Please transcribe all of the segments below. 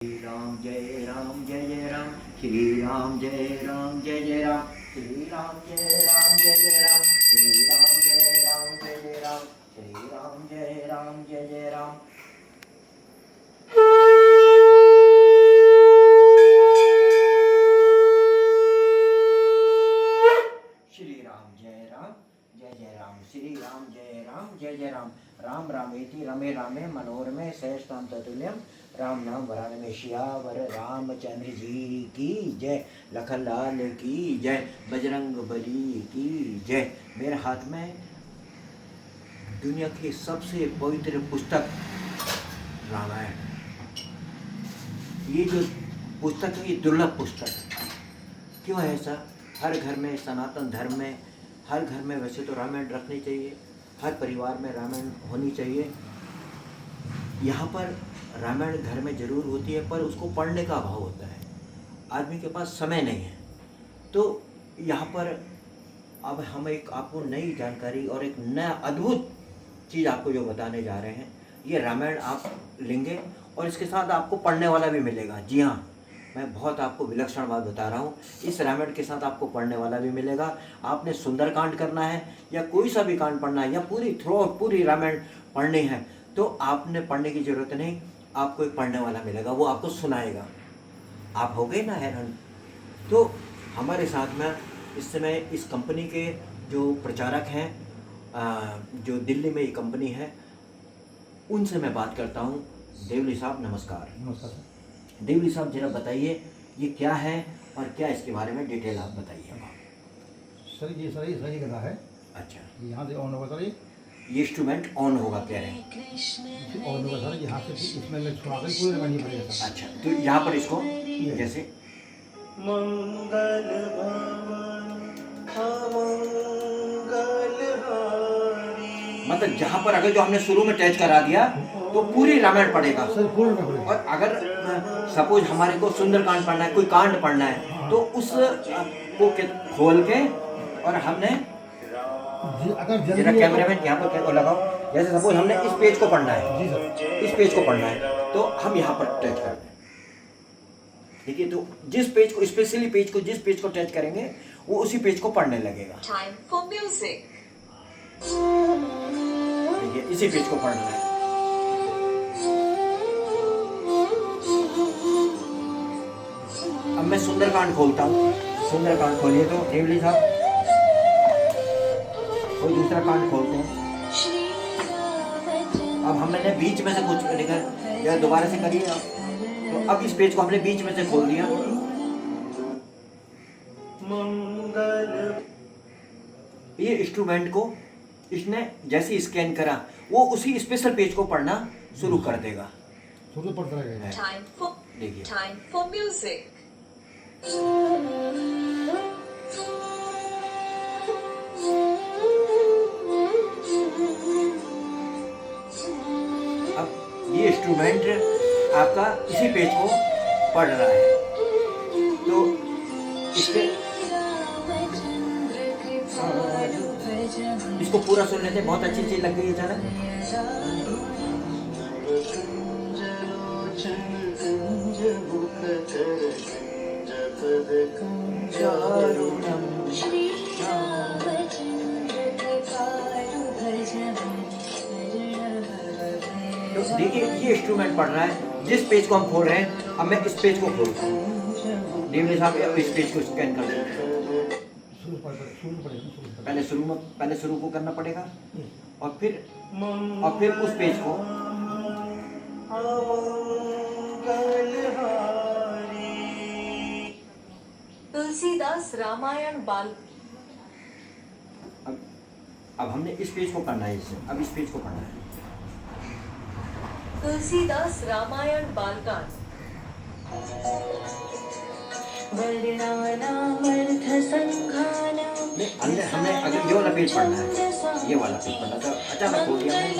राम जय राम जय जय राम श्री राम जय राम जय जय राम श्री राम जय राम जय जय राम श्री राम जय राम जय जय राम श्री राम जय राम जय जय राम। श्री राम जय राम जय जय राम श्री राम जय राम जय जय राम। राम रामेति रमे रामे मनोरमे सहस्त्रम ततुल्यम राम नाम वरान में श्यावर रामचंद्र जी की जय। लखन लाल की जय। बजरंग बली की जय। मेरे हाथ में दुनिया की सबसे पवित्र पुस्तक रामायण, ये जो पुस्तक है ये दुर्लभ पुस्तक है। क्यों है ऐसा? हर घर में, सनातन धर्म में हर घर में वैसे तो रामायण रखनी चाहिए, हर परिवार में रामायण होनी चाहिए। यहाँ पर रामायण घर में जरूर होती है, पर उसको पढ़ने का अभाव होता है, आदमी के पास समय नहीं है। तो यहाँ पर अब हम एक आपको नई जानकारी और एक नया अद्भुत चीज़ आपको जो बताने जा रहे हैं, ये रामायण आप लेंगे और इसके साथ आपको पढ़ने वाला भी मिलेगा। जी हाँ, मैं बहुत आपको विलक्षण बात बता रहा हूँ, इस रामायण के साथ आपको पढ़ने वाला भी मिलेगा। आपने सुंदरकांड करना है या कोई सा भी कांड पढ़ना है या पूरी रामायण पढ़नी है तो आपने पढ़ने की जरूरत नहीं, आपको एक पढ़ने वाला मिलेगा, वो आपको सुनाएगा। आप हो गए ना हैरान। तो हमारे साथ में इस समय इस कंपनी के जो प्रचारक हैं, जो दिल्ली में ये कंपनी है, उनसे मैं बात करता हूँ। देवली साहब नमस्कार। नमस्कार सर। देवली साहब जरा बताइए ये क्या है और क्या इसके बारे में डिटेल आप बताइए। सर ये सही गधा है। अच्छा, यहाँ से ऑन होगा सर, ये इंस्ट्रूमेंट ऑन होगा कह रहे हैं। ऑन होगा सर, यहाँ से इसमें मैं छुड़ा कर पूरे लगानी पड़ेगा सर। अच्छा, तो यहाँ पर इसको जैसे मंगल मतलब जहाँ पर अगर जो हमने शुरू में टच करा दिया तो पूरी रामायण पढ़ेगा सर पूर्ण में पड़ेगा। और अगर सपोज हमारे को सुंदरकांड पढ़ना है, कोई कांड पढ़ना है, तो उस को खोल के और हमने अगर जरा कैमरामैन यहाँ पर क्या लगाओ, जैसे सपोज हमने इस पेज को पढ़ना है, जी सर, इस पेज को पढ़ना है तो हम यहाँ पर टच करते हैं। देखिए, तो जिस पेज को स्पेशली पेज को जिस पेज को टच करेंगे वो उसी पेज को पढ़ने लगेगा। Time for music. देखिए, इसी पेज को पढ़ना है। अब मैं सुंदरकांड खोलता हूँ। सुंदरकांड खोलिए तो देवली साहब, कोई दूसरा कांड खोलते हैं। अब हमने बीच में से कुछ लेकर या दोबारा से करिए आप। तो अब इस पेज को हमने बीच में से खोल दिया। ये इंस्ट्रूमेंट को इसने जैसे स्कैन करा वो उसी स्पेशल पेज को पढ़ना शुरू कर देगा। शुरू पढ़ता रहेगा। देखिए, Time for music. अब ये इंस्ट्रूमेंट आपका इसी पेज को पढ़ रहा है। तो इसको पूरा सुन लेते हैं, बहुत अच्छी चीज लग गई है चैनल। तो देखिए, ये इंस्ट्रूमेंट पढ़ रहा है जिस पेज को हम खोल रहे हैं। अब मैं इस पेज को खोलता हूँ। देवली साहब इस पेज को स्कैन कर देते हैं। पहले शुरू को करना पड़ेगा और फिर उस पेज को। तुलसीदास रामायण बाल अब हमने इस पेज को पढ़ना है, इससे अब इस पेज को पढ़ना है। तुलसीदास रामायण बालकांड। हमने अगर ये वाला पेज पढ़ना है, ये वाला पेज पढ़ना था। अच्छा, मैं खोल दिया मैंने।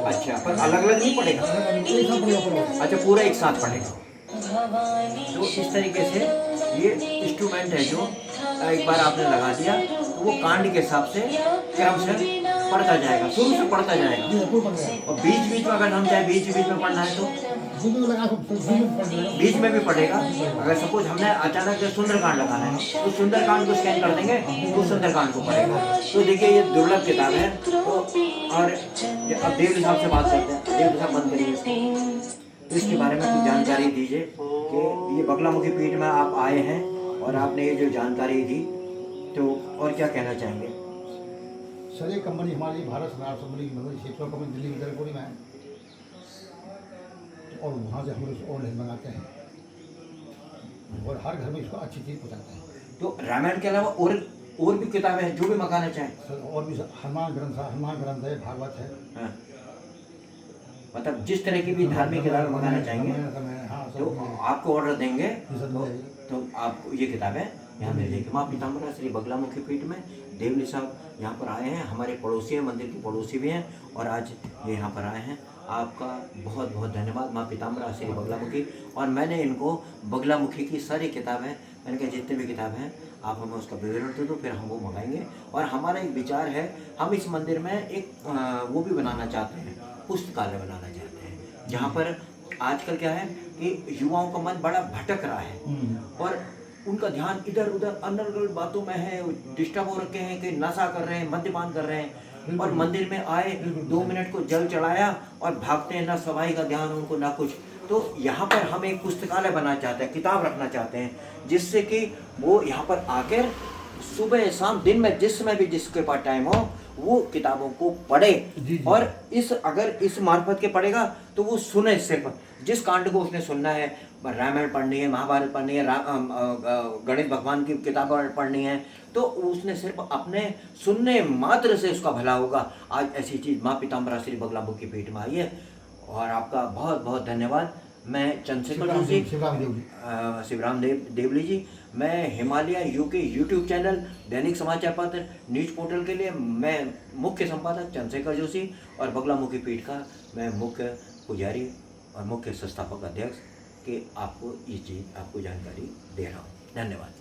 अच्छा, पर अलग अलग नहीं पढ़ेगा। अच्छा, पूरा एक साथ पढ़ेगा। तो इस तरीके से ये इंस्ट्रूमेंट है जो एक बार आपने लगा दिया तो वो कांड के हिसाब से क्रम से पढ़ता जाएगा, शुरू से पढ़ता जाएगा। जी जरूर पढ़ जाएगा। और बीच बीच में अगर हम चाहे बीच बीच में पढ़ना है तो वीडियो लगा सब वीडियो पढ़ जाएगा। बीच में भी पढ़ेगा। अगर सपोज हमने अचानक से सुंदरकांड लगाना है तो सुंदरकांड को स्कैन कर देंगे तो सुंदरकांड को पढ़ेगा। तो देखिए ये दुर्लभ किताब है। तो और अब देवली साहब से बात करते हैं। देवली साहब बंद करिए इसको। तो इसके बारे में कुछ जानकारी दीजिए कि ये बगलामुखी पीठ में आप आए हैं और आपने ये जो जानकारी दी तो और क्या कहना चाहेंगे? सर ये कंपनी हमारी भारत सरकार संबंधी क्षेत्रों कंपनी दिल्ली की जलपुरी में है और वहाँ से हम लोग ऑनलाइन मंगाते हैं और हर घर में इसको अच्छी चीज़ पहुँचाते हैं। तो रामायण के अलावा और भी किताबें हैं जो भी मंगाना चाहें? सर और भी हनुमान ग्रंथ है, भागवत है। हाँ। मतलब जिस तरह की भी धार्मिक किताबें मंगाना चाहेंगे हाँ तो सर आपको ऑर्डर देंगे सर मिल जाएगी। तो आपको ये किताबें यहाँ मिल जाएगी। माँ पीताम्बरा श्री बगलामुखी पीठ में देवली साहब यहाँ पर आए हैं, हमारे पड़ोसी हैं, मंदिर के पड़ोसी भी हैं और आज ये यहाँ पर आए हैं। आपका बहुत बहुत धन्यवाद माँ पीताम्बरा श्री बगलामुखी। और मैंने इनको बगलामुखी की सारी किताबें, मैंने कहा जितने भी किताबें हैं आप हमें उसका विवरण दे दो, फिर हम वो मंगाएंगे। और हमारा एक विचार है, हम इस मंदिर में एक वो भी बनाना चाहते हैं, पुस्तकालय बनाना चाहते हैं, जहाँ पर आजकल क्या है कि युवाओं का मन बड़ा भटक रहा है और उनका ध्यान इधर उधर अनर्गल बातों में है, डिस्टर्ब हो रखे हैं कि नशा कर रहे हैं, मद्यपान कर रहे हैं और मंदिर में आए 2 मिनट को जल चढ़ाया और भागते हैं, ना सफाई का ध्यान उनको ना कुछ। तो यहाँ पर हम एक पुस्तकालय बनाना चाहते हैं, किताब रखना चाहते हैं, जिससे कि वो यहाँ पर आकर सुबह शाम दिन में जिस समय भी जिसके पास टाइम हो वो किताबों को पढ़े। और अगर इस मार्फत के पढ़ेगा तो वो सुने, सिर्फ जिस कांड को उसने सुनना है, रामायण पढ़नी है, महाभारत पढ़नी है, गणेश भगवान की किताबें पढ़नी है, तो उसने सिर्फ अपने सुनने मात्र से उसका भला होगा। आज ऐसी चीज़ माँ पीताम्बरा श्री बगलामुखी पीठ में आई है और आपका बहुत बहुत धन्यवाद। मैं चंद्रशेखर जोशी, शिवराम देवली जी, मैं हिमालय यूके यूट्यूब चैनल, दैनिक समाचार पत्र, न्यूज पोर्टल के लिए मैं मुख्य संपादक चंद्रशेखर जोशी और बगलामुखी पीठ का मैं मुख्य पुजारी और मुख्य संस्थापक अध्यक्ष के आपको ये चीज़ आपको जानकारी दे रहा हूँ। धन्यवाद।